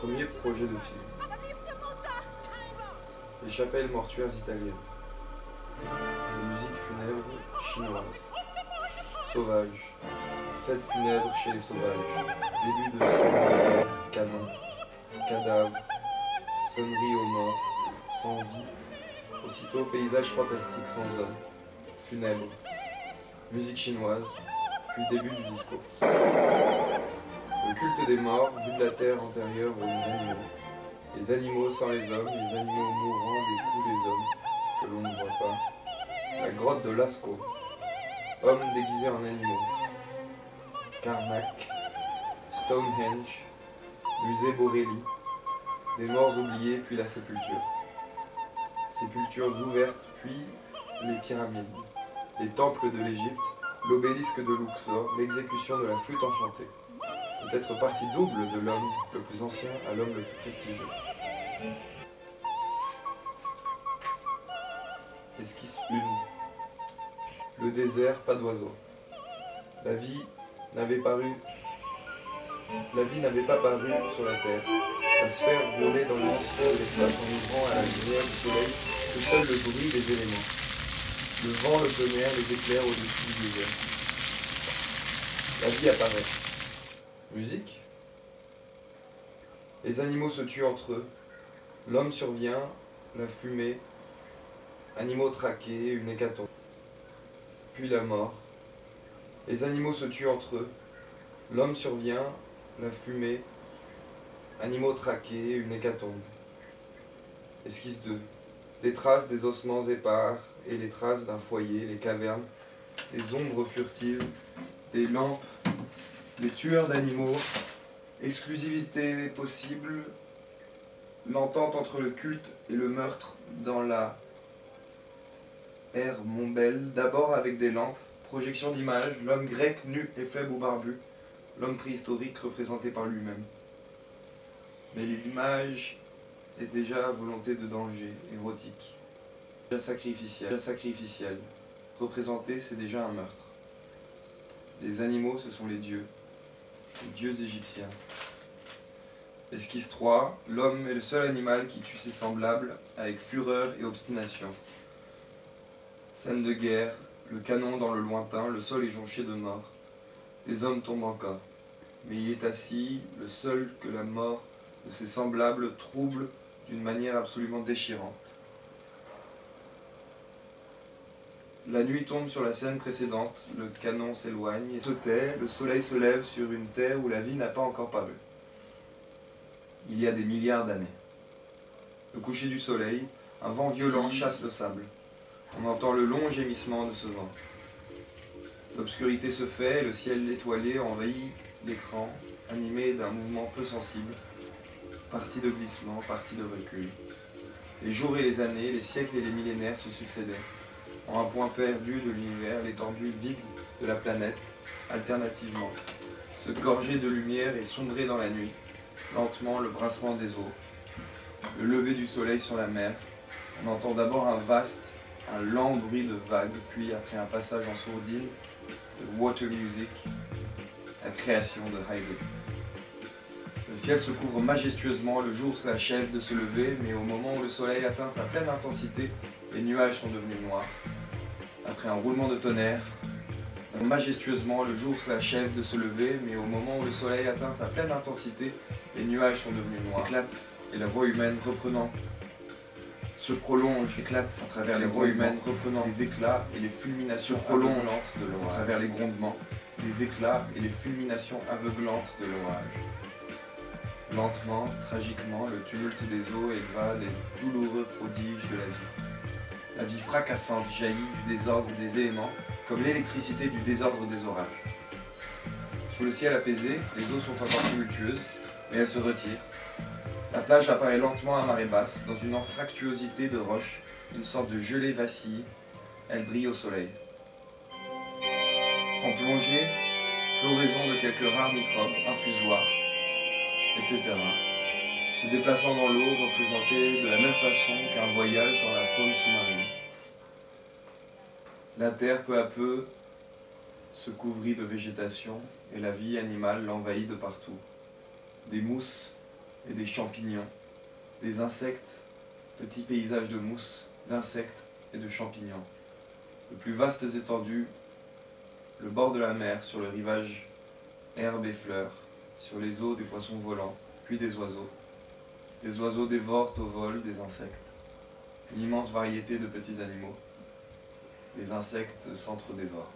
premier projet de film. Les chapelles mortuaires italiennes. Les musiques funèbres chinoises. Sauvage. Fête funèbre chez les sauvages. Début de scène, canon, cadavre, sonnerie aux morts, sans vie. Aussitôt paysage fantastique sans homme. Funèbre. Musique chinoise. Puis début du discours. Le culte des morts, vu de la terre antérieure aux animaux. Les animaux sans les hommes, les animaux mourant des coups des hommes, que l'on ne voit pas. La grotte de Lascaux. Hommes déguisés en animaux. Karnak. Stonehenge. Musée Borelli. Des morts oubliés, puis la sépulture. Sépultures ouvertes, puis les pyramides. Les temples de l'Égypte. L'obélisque de Luxor, l'exécution de la flûte enchantée. Peut-être partie double de l'homme le plus ancien à l'homme le plus prestigieux. Esquisse 1. Le désert, pas d'oiseaux. La vie n'avait pas paru sur la terre. La sphère volait dans l'immensité de l'espace en ouvrant à la lumière du soleil que seul le bruit des éléments. Le vent, le tonnerre, les éclairs au-dessus du désert. La vie apparaît. Musique. Les animaux se tuent entre eux. L'homme survient, la fumée. Animaux traqués, une hécatombe. Puis la mort. Les animaux se tuent entre eux. L'homme survient, la fumée. Animaux traqués, une hécatombe. Esquisse 2. Des traces des ossements épars et les traces d'un foyer, les cavernes, les ombres furtives, des lampes, les tueurs d'animaux, exclusivité possible, l'entente entre le culte et le meurtre dans la ère Montbel, d'abord avec des lampes, projection d'images, l'homme grec nu et faible ou barbu, l'homme préhistorique représenté par lui-même. Mais l'image est déjà volonté de danger, érotique, déjà sacrificielle. Représenter, c'est déjà un meurtre. Les animaux, ce sont les dieux égyptiens. Esquisse 3. L'homme est le seul animal qui tue ses semblables avec fureur et obstination. Scène de guerre, le canon dans le lointain, le sol est jonché de morts. Des hommes tombent encore. Mais il est assis, le seul que la mort de ses semblables trouble d'une manière absolument déchirante. La nuit tombe sur la scène précédente, le canon s'éloigne et se tait, le soleil se lève sur une terre où la vie n'a pas encore paru. Il y a des milliards d'années. Le coucher du soleil, un vent violent chasse le sable. On entend le long gémissement de ce vent. L'obscurité se fait, le ciel étoilé envahit l'écran, animé d'un mouvement peu sensible, partie de glissement, partie de recul. Les jours et les années, les siècles et les millénaires se succédaient. En un point perdu de l'univers, l'étendue vide de la planète, alternativement, se gorgeait de lumière et sombrait dans la nuit, lentement le brassement des eaux, le lever du soleil sur la mer. On entend d'abord un lent bruit de vagues, puis après un passage en sourdine, de water music, la création de Haydn. Le ciel se couvre majestueusement, le jour s'achève de se lever, mais au moment où le soleil atteint sa pleine intensité, les nuages sont devenus noirs. Après un roulement de tonnerre, majestueusement, le jour s'achève de se lever, mais au moment où le soleil atteint sa pleine intensité, les nuages sont devenus noirs. Éclate, et la voix humaine reprenant se prolonge, éclate à travers les voix humaines reprenant les éclats et les fulminations aveuglantes de l'orage. À travers les grondements, les éclats et les fulminations aveuglantes de l'orage. Lentement, tragiquement, le tumulte des eaux éleva les douloureux prodiges de la vie. La vie fracassante jaillit du désordre des éléments, comme l'électricité du désordre des orages. Sous le ciel apaisé, les eaux sont encore tumultueuses, mais elles se retirent. La plage apparaît lentement à marée basse, dans une anfractuosité de roches, une sorte de gelée vacille. Elle brille au soleil. En plongée, floraison de quelques rares microbes, infusoires, etc. Se déplaçant dans l'eau, représenté de la même façon qu'un voyage dans la faune sous-marine. La terre, peu à peu, se couvrit de végétation et la vie animale l'envahit de partout. Des mousses et des champignons, des insectes, petits paysages de mousse, d'insectes et de champignons. De plus vastes étendues, le bord de la mer, sur le rivage, herbes et fleurs, sur les eaux des poissons volants, puis des oiseaux. Des oiseaux dévorent au vol des insectes, une immense variété de petits animaux. Les insectes s'entre-dévorent.